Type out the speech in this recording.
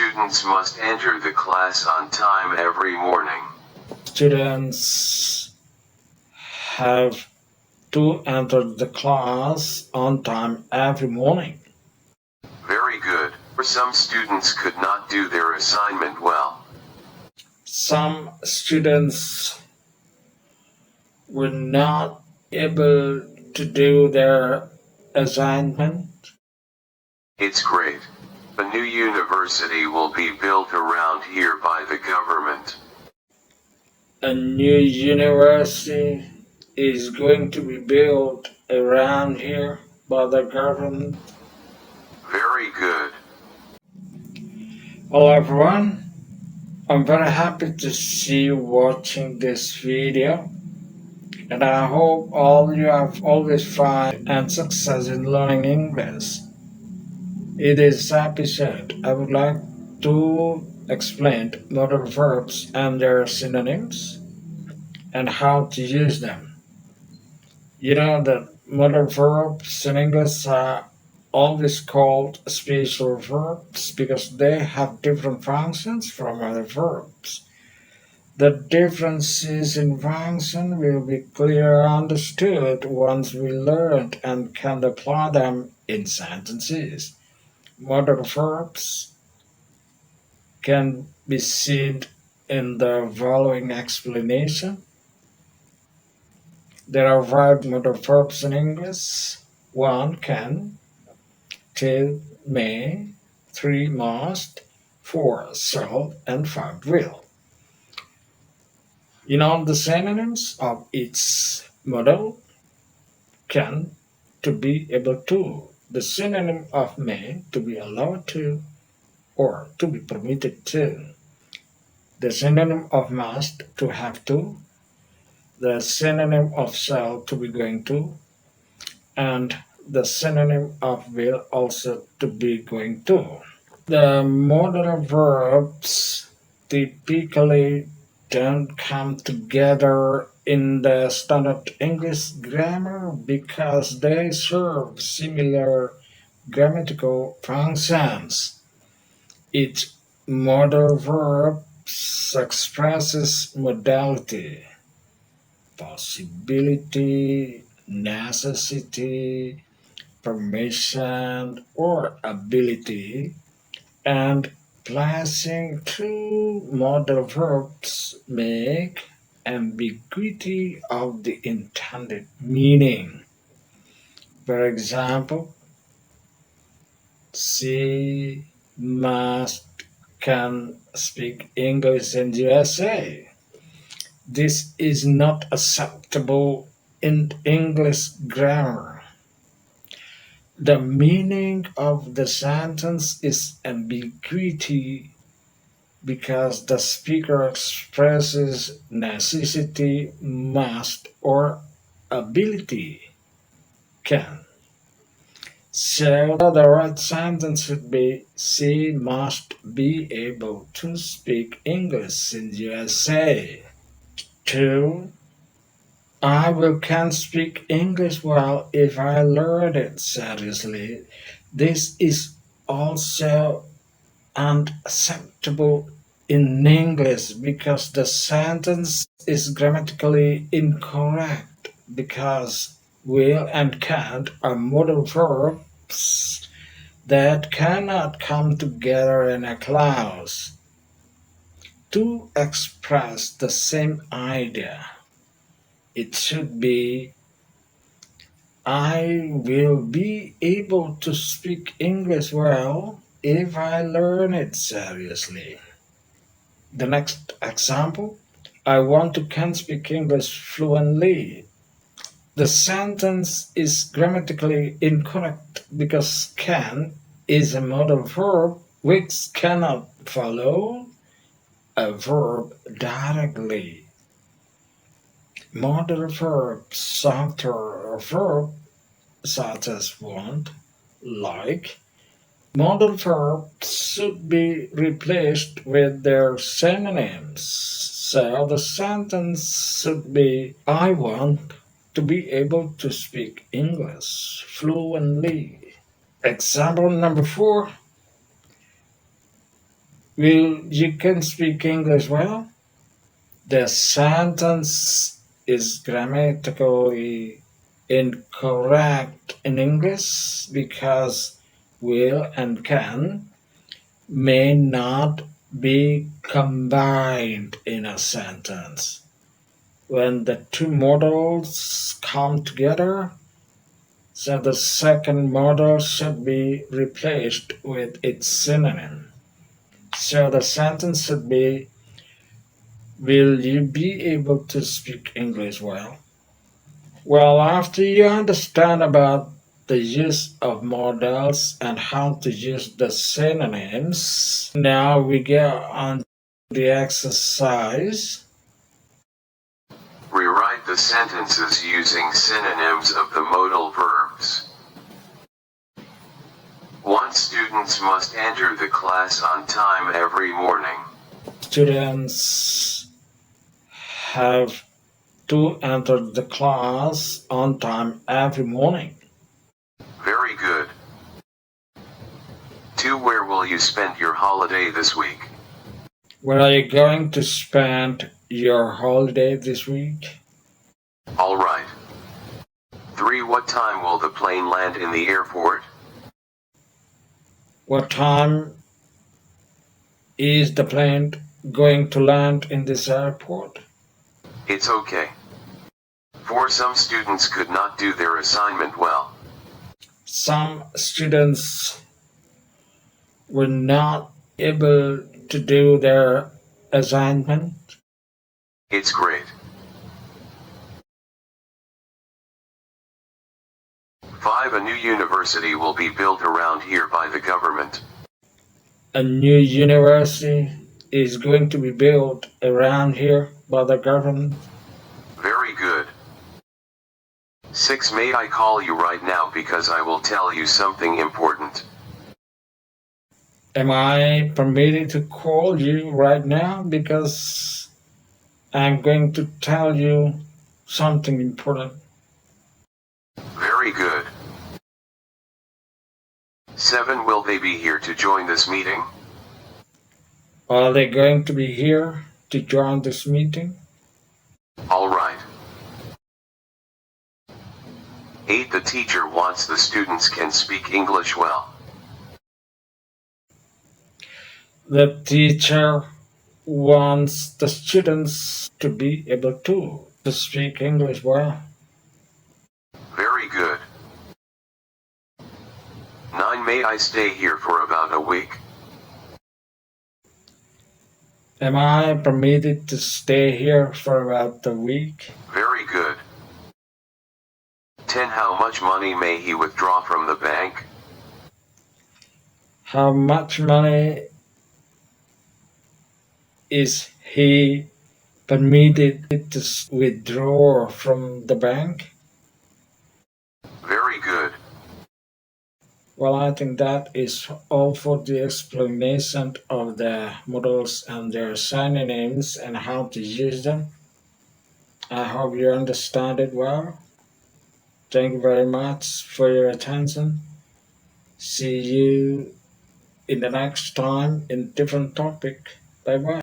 students must enter the class on time every morning. Students have to enter the class on time every morning. Very good. Some students could not do their assignment well. Some students were not able to do their assignment. It's great. A new university will be built around here by the government. A new university is going to be built around here by the government. Very good. Hello everyone, I'm very happy to see you watching this video, and I hope all you have always fun and success in learning English. In this episode, I would like to explain modal verbs and their synonyms and how to use them. You know that modal verbs in English are always called special verbs because they have different functions from other verbs. The differences in function will be clearly understood once we learn and can apply them in sentences. Modal verbs can be seen in the following explanation. There are 5 modal verbs in English. 1 can, 2 may, 3 must, 4 shall, and 5 will. You know the synonyms of each modal. Can, to be able to. The synonym of may, to be allowed to or to be permitted to. The synonym of must, to have to. The synonym of shall, to be going to. And the synonym of will, also to be going to. The modal verbs typically don't come together in the standard English grammar because they serve similar grammatical functions. Each modal verb expresses modality, possibility, necessity, permission, or ability, and placing 2 modal verbs make ambiguity of the intended meaning. For example, she must can speak English in USA. This is not acceptable in English grammar. The meaning of the sentence is ambiguity because the speaker expresses necessity, must, or ability, can. So the right sentence should be, she must be able to speak English in USA. 2. I can speak English well if I learn it seriously. This is also unacceptable in English because the sentence is grammatically incorrect because will and can't are modal verbs that cannot come together in a clause to express the same idea. It should be, I will be able to speak English well if I learn it seriously. The next example, I want to can speak English fluently. The sentence is grammatically incorrect because can is a modal verb which cannot follow a verb directly. Modal verbs after a verb such as want, like, modal verbs should be replaced with their synonyms. So the sentence should be, I want to be able to speak English fluently. Example number 4. Will you can speak English well? The sentence is grammatically incorrect in English because will and can may not be combined in a sentence. When the two modals come together, so the second modal should be replaced with its synonym. So the sentence should be, will you be able to speak English well? Well, after you understand about the use of modals and how to use the synonyms, now we get on to the exercise. Rewrite the sentences using synonyms of the modal verbs. 1. Students must enter the class on time every morning. Students have to enter the class on time every morning. Very good. 2. Where will you spend your holiday this week? Where are you going to spend your holiday this week? All right. 3. What time will the plane land in the airport? What time is the plane going to land in this airport? It's okay. 4. Some students could not do their assignment well. Some students were not able to do their assignment. It's great. 5. A new university will be built around here by the government. A new university is going to be built around here by the government. Very good. 6. May I call you right now because I will tell you something important? Am I permitted to call you right now because I'm going to tell you something important? Very good. 7. Will they be here to join this meeting? Are they going to be here to join this meeting? All right. 8. The teacher wants the students can speak English well. The teacher wants the students to be able to speak English well. Very good. 9. May I stay here for about a week? Am I permitted to stay here for about a week? Very good. 10. How much money may he withdraw from the bank? How much money is he permitted to withdraw from the bank? Very good. Well, I think that is all for the explanation of the modals and their synonyms and how to use them. I hope you understand it well. Thank you very much for your attention. See you in the next time in different topic. Bye bye.